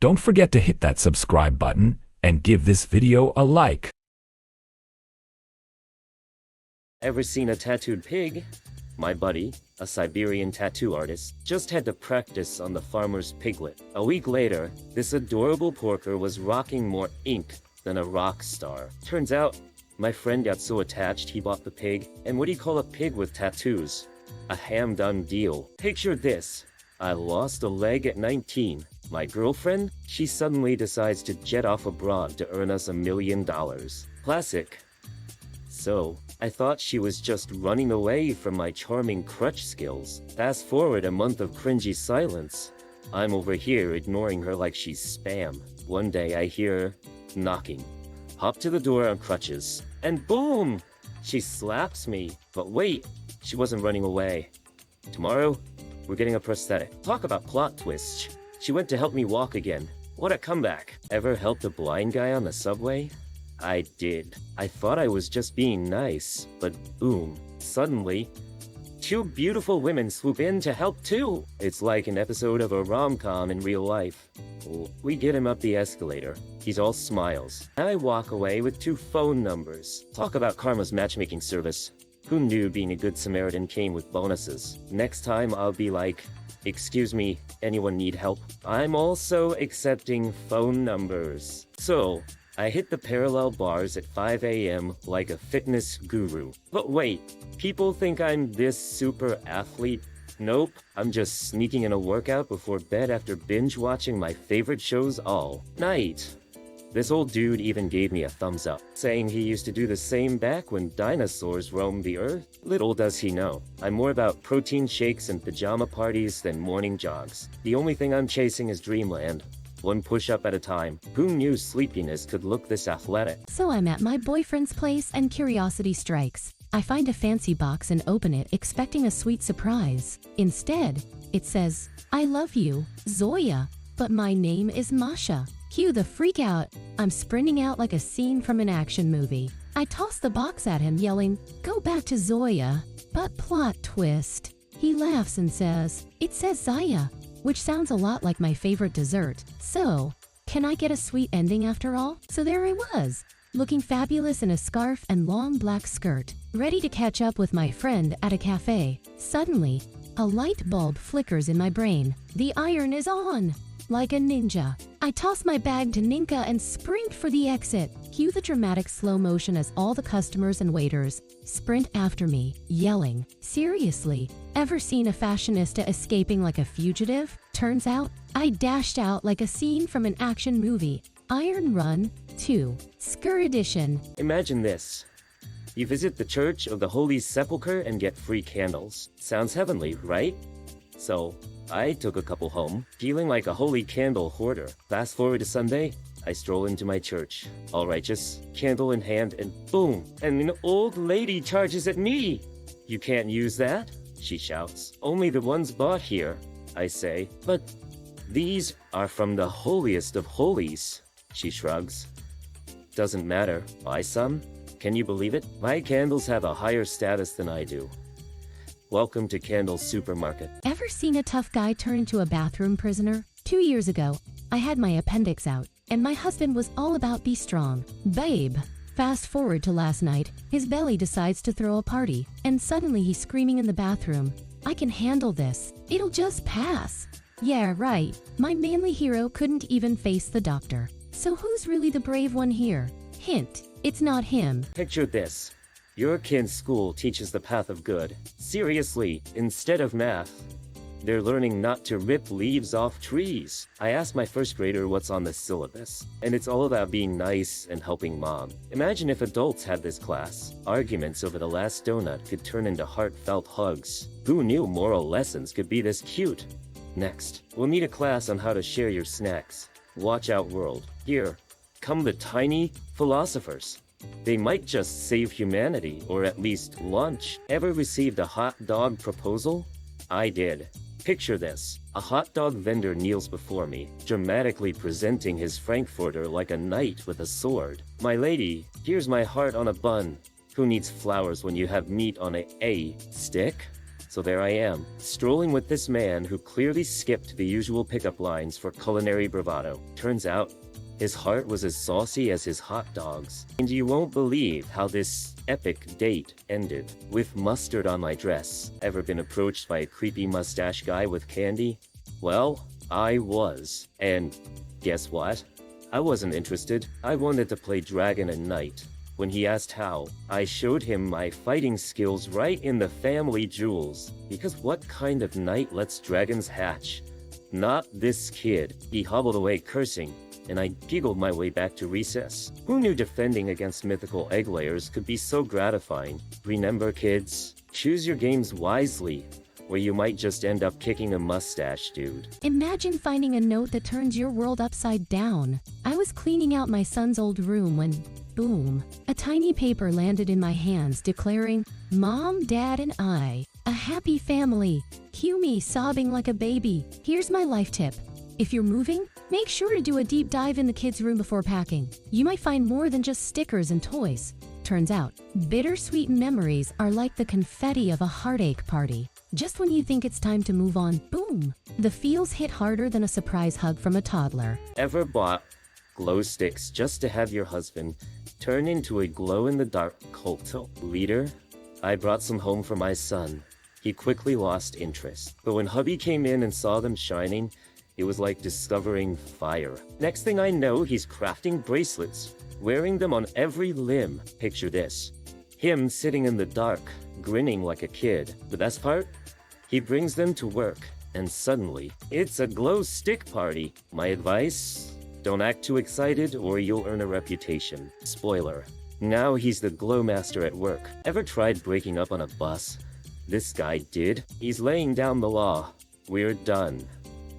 Don't forget to hit that subscribe button and give this video a like. Ever seen a tattooed pig? My buddy, a Siberian tattoo artist, just had to practice on the farmer's piglet. A week later, this adorable porker was rocking more ink than a rock star. Turns out, my friend got so attached he bought the pig, and what do you call a pig with tattoos? A ham-done deal. Picture this. I lost a leg at 19. My girlfriend? She suddenly decides to jet off abroad to earn us $1 million. Classic. So, I thought she was just running away from my charming crutch skills. Fast forward a month of cringy silence. I'm over here ignoring her like she's spam. One day I hear knocking. Hop to the door on crutches. And boom! She slaps me. But wait, she wasn't running away. Tomorrow, we're getting a prosthetic. Talk about plot twists. She went to help me walk again. What a comeback. Ever helped a blind guy on the subway? I did. I thought I was just being nice, but boom. Suddenly, two beautiful women swoop in to help too. It's like an episode of a rom-com in real life. We get him up the escalator. He's all smiles. I walk away with 2 phone numbers. Talk about karma's matchmaking service. Who knew being a good Samaritan came with bonuses? Next time I'll be like, excuse me, anyone need help? I'm also accepting phone numbers. So, I hit the parallel bars at 5 a.m. like a fitness guru. But wait, people think I'm this super athlete? Nope, I'm just sneaking in a workout before bed after binge watching my favorite shows all night. This old dude even gave me a thumbs up, saying he used to do the same back when dinosaurs roamed the earth. Little does he know, I'm more about protein shakes and pajama parties than morning jogs. The only thing I'm chasing is dreamland. One push-up at a time. Who knew sleepiness could look this athletic? So I'm at my boyfriend's place and curiosity strikes. I find a fancy box and open it expecting a sweet surprise. Instead, it says, I love you, Zoya, but my name is Masha. Cue the freak out. I'm sprinting out like a scene from an action movie. I toss the box at him yelling, go back to Zoya. But plot twist. He laughs and says, it says Zaya, which sounds a lot like my favorite dessert. So, can I get a sweet ending after all? So there I was, looking fabulous in a scarf and long black skirt, ready to catch up with my friend at a cafe. Suddenly, a light bulb flickers in my brain. The iron is on! Like a ninja, I toss my bag to Ninka and sprint for the exit. Cue the dramatic slow motion as all the customers and waiters sprint after me, yelling. Seriously, ever seen a fashionista escaping like a fugitive? Turns out, I dashed out like a scene from an action movie. Iron Run 2, Skur Edition. Imagine this. You visit the Church of the Holy Sepulchre and get free candles. Sounds heavenly, right? So, I took a couple home, feeling like a holy candle hoarder. Fast forward to Sunday, I stroll into my church, all righteous, candle in hand, and boom, and an old lady charges at me. You can't use that, she shouts. Only the ones bought here, I say. But these are from the holiest of holies, she shrugs. Doesn't matter, buy some? Can you believe it? My candles have a higher status than I do. Welcome to Candle's Supermarket. Ever seen a tough guy turn into a bathroom prisoner? 2 years ago, I had my appendix out, and my husband was all about be strong, babe. Fast forward to last night, his belly decides to throw a party, and suddenly he's screaming in the bathroom, I can handle this. It'll just pass. Yeah, right. My manly hero couldn't even face the doctor. So who's really the brave one here? Hint, it's not him. Picture this. Your kid's school teaches the path of good. Seriously, instead of math, they're learning not to rip leaves off trees. I asked my first grader what's on the syllabus, and it's all about being nice and helping mom. Imagine if adults had this class. Arguments over the last donut could turn into heartfelt hugs. Who knew moral lessons could be this cute? Next, we'll need a class on how to share your snacks. Watch out, world. Here come the tiny philosophers. They might just save humanity, or at least lunch. Ever received a hot dog proposal? I did. Picture this. A hot dog vendor kneels before me, dramatically presenting his frankfurter like a knight with a sword. My lady, here's my heart on a bun. Who needs flowers when you have meat on a stick? So So there I am, strolling with this man who clearly skipped the usual pickup lines for culinary bravado. Turns out, his heart was as saucy as his hot dogs. And you won't believe how this epic date ended. With mustard on my dress. Ever been approached by a creepy mustache guy with candy? Well, I was. And guess what? I wasn't interested. I wanted to play dragon and knight. When he asked how, I showed him my fighting skills right in the family jewels. Because what kind of knight lets dragons hatch? Not this kid. He hobbled away cursing, and I giggled my way back to recess. Who knew defending against mythical egg layers could be so gratifying? Remember, kids, choose your games wisely, or you might just end up kicking a mustache dude. Imagine finding a note that turns your world upside down. I was cleaning out my son's old room when, boom, a tiny paper landed in my hands declaring, "Mom, Dad, and I, a happy family." Cue me sobbing like a baby. Here's my life tip. If you're moving, make sure to do a deep dive in the kids' room before packing. You might find more than just stickers and toys. Turns out, bittersweet memories are like the confetti of a heartache party. Just when you think it's time to move on, boom! The feels hit harder than a surprise hug from a toddler. Ever bought glow sticks just to have your husband turn into a glow-in-the-dark cult leader? I brought some home for my son. He quickly lost interest. But when hubby came in and saw them shining, it was like discovering fire. Next thing I know, he's crafting bracelets, wearing them on every limb. Picture this. Him sitting in the dark, grinning like a kid. The best part? He brings them to work, and suddenly, it's a glow stick party. My advice? Don't act too excited or you'll earn a reputation. Spoiler. Now he's the glow master at work. Ever tried breaking up on a bus? This guy did. He's laying down the law. We're done.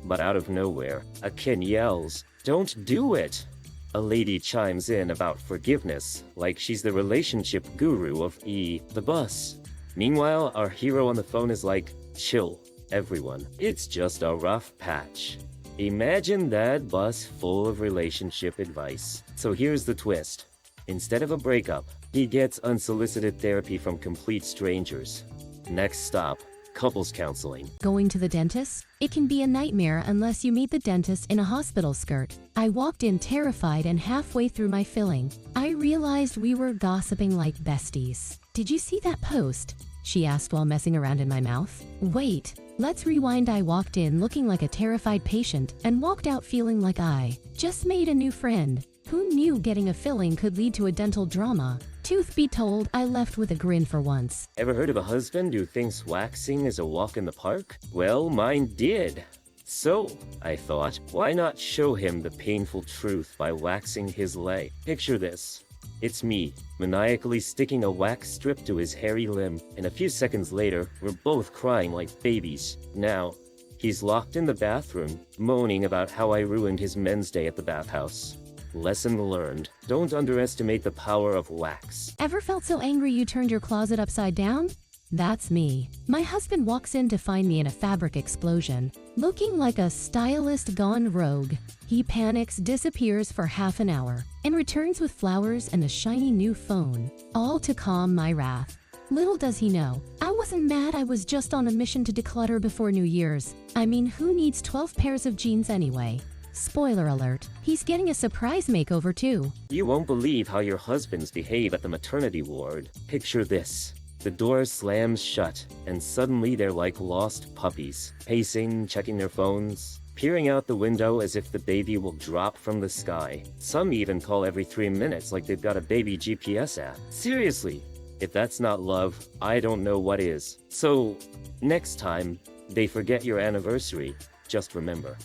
But out of nowhere, a kid yells, "Don't do it!" A lady chimes in about forgiveness, like she's the relationship guru of the bus. Meanwhile, our hero on the phone is like, "Chill, everyone. It's just a rough patch." Imagine that bus full of relationship advice. So here's the twist. Instead of a breakup, he gets unsolicited therapy from complete strangers. Next stop, couples counseling. Going to the dentist? It can be a nightmare unless you meet the dentist in a hospital skirt. I walked in terrified, and halfway through my filling, I realized we were gossiping like besties. "Did you see that post?" she asked while messing around in my mouth. Wait, let's rewind. I walked in looking like a terrified patient and walked out feeling like I just made a new friend. Who knew getting a filling could lead to a dental drama? Truth be told, I left with a grin for once. Ever heard of a husband who thinks waxing is a walk in the park? Well, mine did. So, I thought, why not show him the painful truth by waxing his leg? Picture this. It's me, maniacally sticking a wax strip to his hairy limb, and a few seconds later, we're both crying like babies. Now, he's locked in the bathroom, moaning about how I ruined his men's day at the bathhouse. Lesson learned. Don't underestimate the power of wax. Ever felt so angry you turned your closet upside down? That's me. My husband walks in to find me in a fabric explosion, looking like a stylist gone rogue. He panics, disappears for half an hour, and returns with flowers and a shiny new phone, all to calm my wrath. Little does he know, I wasn't mad. I was just on a mission to declutter before New Year's. I mean, who needs 12 pairs of jeans anyway? Spoiler alert, he's getting a surprise makeover too. You won't believe how your husbands behave at the maternity ward. Picture this. The door slams shut, and suddenly they're like lost puppies, pacing, checking their phones, peering out the window as if the baby will drop from the sky. Some even call every 3 minutes like they've got a baby GPS app. Seriously, if that's not love, I don't know what is. So, next time they forget your anniversary, just remember,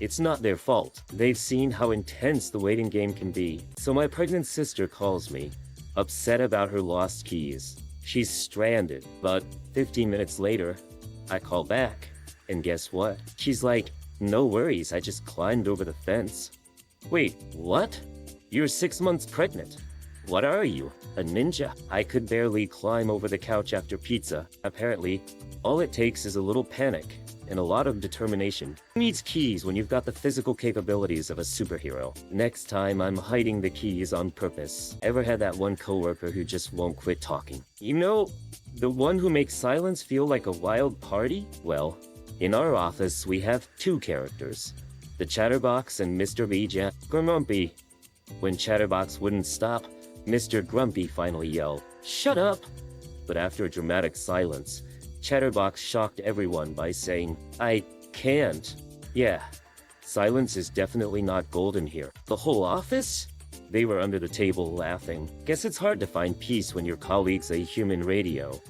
it's not their fault. They've seen how intense the waiting game can be. So my pregnant sister calls me, upset about her lost keys. She's stranded, but 15 minutes later, I call back, and guess what? She's like, "No worries, I just climbed over the fence." Wait, what? You're 6 months pregnant. What are you, a ninja? I could barely climb over the couch after pizza. Apparently, all it takes is a little panic, and a lot of determination. Who needs keys when you've got the physical capabilities of a superhero? Next time, I'm hiding the keys on purpose. Ever had that one coworker who just won't quit talking? You know, the one who makes silence feel like a wild party? Well, in our office, we have two characters. The Chatterbox and Mr. Bija Grumpy. When Chatterbox wouldn't stop, Mr. Grumpy finally yelled, "Shut up!" But after a dramatic silence, Chatterbox shocked everyone by saying, "I can't." Yeah, silence is definitely not golden here. The whole office? They were under the table laughing. Guess it's hard to find peace when your colleague's a human radio.